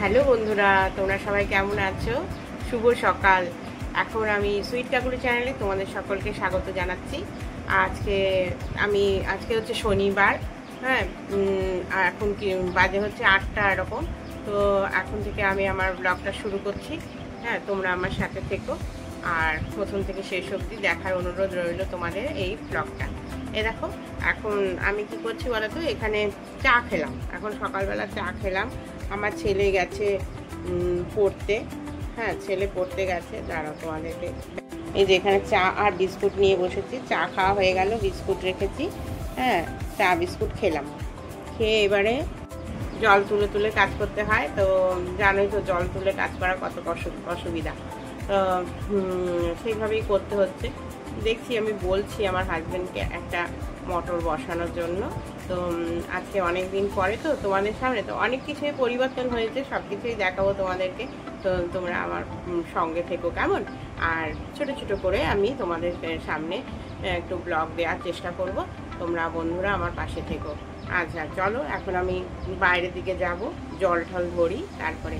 Hello বন্ধুরা, তোমরা সবাই কেমন আছো? শুভ সকাল। এখন আমি সুইট কাকুলি চ্যানেলে তোমাদের সকলকে স্বাগত জানাচ্ছি। আজকে হচ্ছে শনিবার। হ্যাঁ, আর এখন কি বাজে হচ্ছে 8টা এরকম। তো এখন থেকে আমি আমার ব্লগটা শুরু করছি। হ্যাঁ, তোমরা আমার সাথে থেকো আর প্রথম থেকে শেষ অবধি দেখার অনুরোধ রইল তোমাদের এই ব্লগটা। দেখো, এখন আমি কি করছি বলো তো, এখানে চা খেলাম। এখন সকালবেলা চা খেলাম। আমার ছেলে গেছে পড়তে। হ্যাঁ, ছেলে পড়তে গেছে। দাঁড়াও তোমাদেরকে, এই যে এখানে চা আর বিস্কুট নিয়ে বসেছি। চা খাওয়া হয়ে গেল, বিস্কুট রেখেছি। হ্যাঁ, চা বিস্কুট খেলাম। খেয়ে এবারে জল তুলে তুলে কাজ করতে হয়। তো জানোই তো জল তুলে কাজ করা কত অসুবিধা। তো সেইভাবেই করতে হচ্ছে। দেখছি, আমি বলছি আমার হাজব্যান্ডকে একটা মোটর বসানোর জন্য। তো আজকে অনেক দিন পরে তো তোমাদের সামনে তো অনেক কিছুই পরিবর্তন হয়েছে, সব কিছুই দেখাবো তোমাদেরকে। তো তোমরা আমার সঙ্গে থেকো কেমন। আর ছোট ছোট করে আমি তোমাদের সামনে একটু ব্লগ দেওয়ার চেষ্টা করব। তোমরা বন্ধুরা আমার পাশে থেকো। আচ্ছা চলো, এখন আমি বাইরের দিকে যাব, জল ঠল ধরি তারপরে।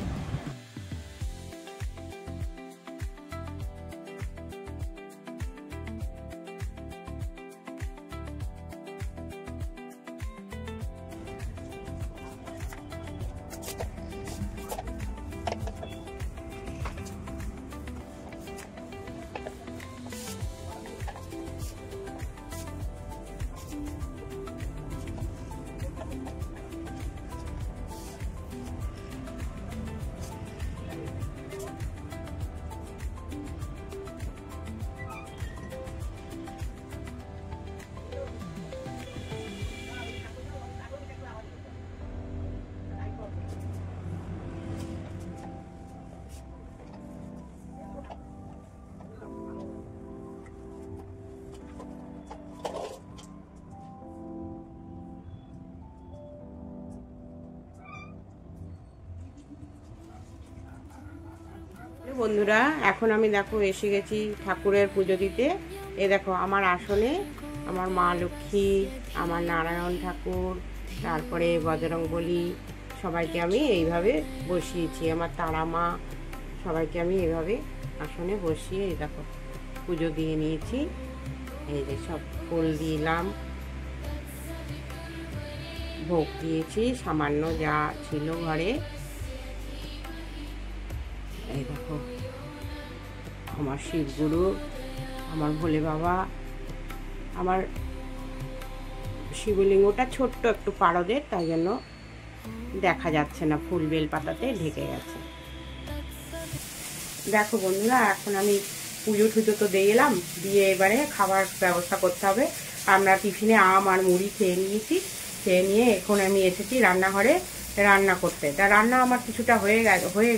বন্ধুরা, এখন আমি দেখো এসে গেছি ঠাকুরের পুজো দিতে। দেখো আমার আসনে আমার মা লক্ষ্মী, আমার নারায়ণ ঠাকুর, তারপরে বজরংবলী, সবাইকে আমি এইভাবে বসিয়েছি। আমার তারা মা, সবাইকে আমি এইভাবে আসনে বসিয়ে এই দেখো পুজো দিয়ে নিয়েছি। এই যে সব ফুল দিলাম, ভোগ দিয়েছি সামান্য যা ছিল ঘরে। এই দেখো আমার শিবগুরু, আমার ভোলে বাবা, আমার শিবলিঙ্গটা ছোট্ট একটু পারদের, তাই জন্য দেখা যাচ্ছে না, ফুল বেল পাতাতে ঢেকে গেছে। দেখো বন্ধুরা, এখন আমি পুজো টুজো তো দিয়ে এলাম, দিয়ে এবারে খাবার ব্যবস্থা করতে হবে। আমরা টিফিনে আম আর মুড়ি খেয়ে নিয়েছি। খেয়ে নিয়ে এখন আমি এসেছি রান্নাঘরে রান্না করতে। তা রান্না আমার কিছুটা হয়ে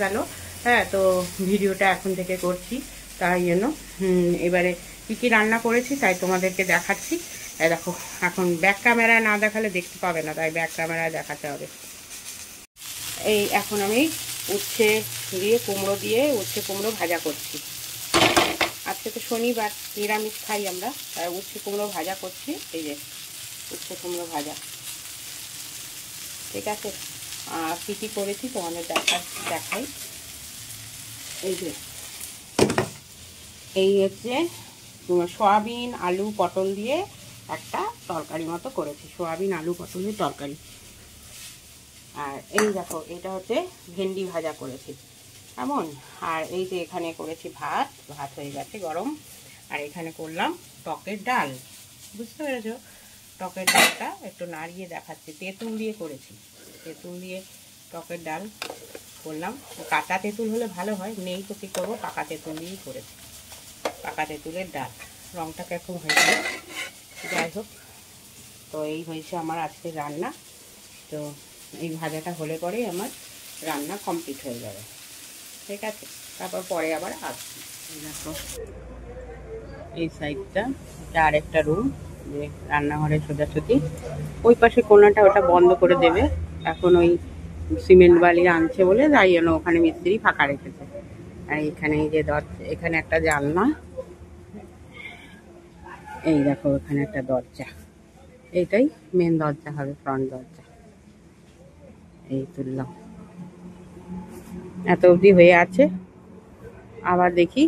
গেল। হ্যাঁ, তো ভিডিওটা এখন থেকে করছি, তাই জন্য এবারে কী কী রান্না করেছি তাই তোমাদেরকে দেখাচ্ছি। দেখো, এখন ব্যাক ক্যামেরায় না দেখালে দেখতে পাবে না, তাই ব্যাক ক্যামেরায় দেখাতে হবে। এই এখন আমি উচ্ছে কুমড়ো ভাজা করছি। আজকে তো শনিবার, নিরামিষ খাই আমরা, তাই উচ্ছে কুমড়ো ভাজা করছি। এই যে উচ্ছে কুমড়ো ভাজা, ঠিক আছে। আর কী কী করেছি তোমাদের দেখাই। এই হচ্ছে সয়াবিন আলু পটল দিয়ে একটা তরকারি মতো করেছি, সয়াবিন আলু পটলের তরকারি। আর এই দেখো, এটা হচ্ছে ভেন্ডি ভাজা করেছি এমন। আর এই যে এখানে করেছি ভাত হয়ে গেছে গরম। আর এখানে করলাম টকের ডাল, বুঝতে পেরেছো? টকের ডালটা একটু নাড়িয়ে দেখাচ্ছি। তেঁতুল দিয়ে করেছি, তেঁতুল দিয়ে টকের ডাল করলাম। কাঁচা তেঁতুল হলে ভালো হয়, নেই তো কী করবো, পাকা তেঁতুল দিয়েই করেছি। পাকা তেঁতুলের ডাল, রঙটা কিরকম হয়েছে যাই হোক। তো এই হয়েছে আমার আজকে রান্না। তো এই ভাজাটা হলে পরেই আমার রান্না কমপ্লিট হয়ে যাবে, ঠিক আছে। তারপর পরে আবার আসছি। দেখো এই সাইডটা, এটা আরেকটা রুম, যে রান্নাঘরের সোজাসুজি। ওই পাশে কোনাটা ওটা বন্ধ করে দেবে, এখন ওই সিমেন্ট বালি আনছে বলে, তাই জন্য ওখানে মিস্ত্রি ফাঁকা রেখেছে। আর এখানে এই যে এখানে একটা জানলা, এই দেখো এখানে একটা দরজা, এইটাই মেন দরজা হবে, ফ্রন্ট দরজা। এই তুললাম। এত অবধি হয়ে আছে, আবার দেখি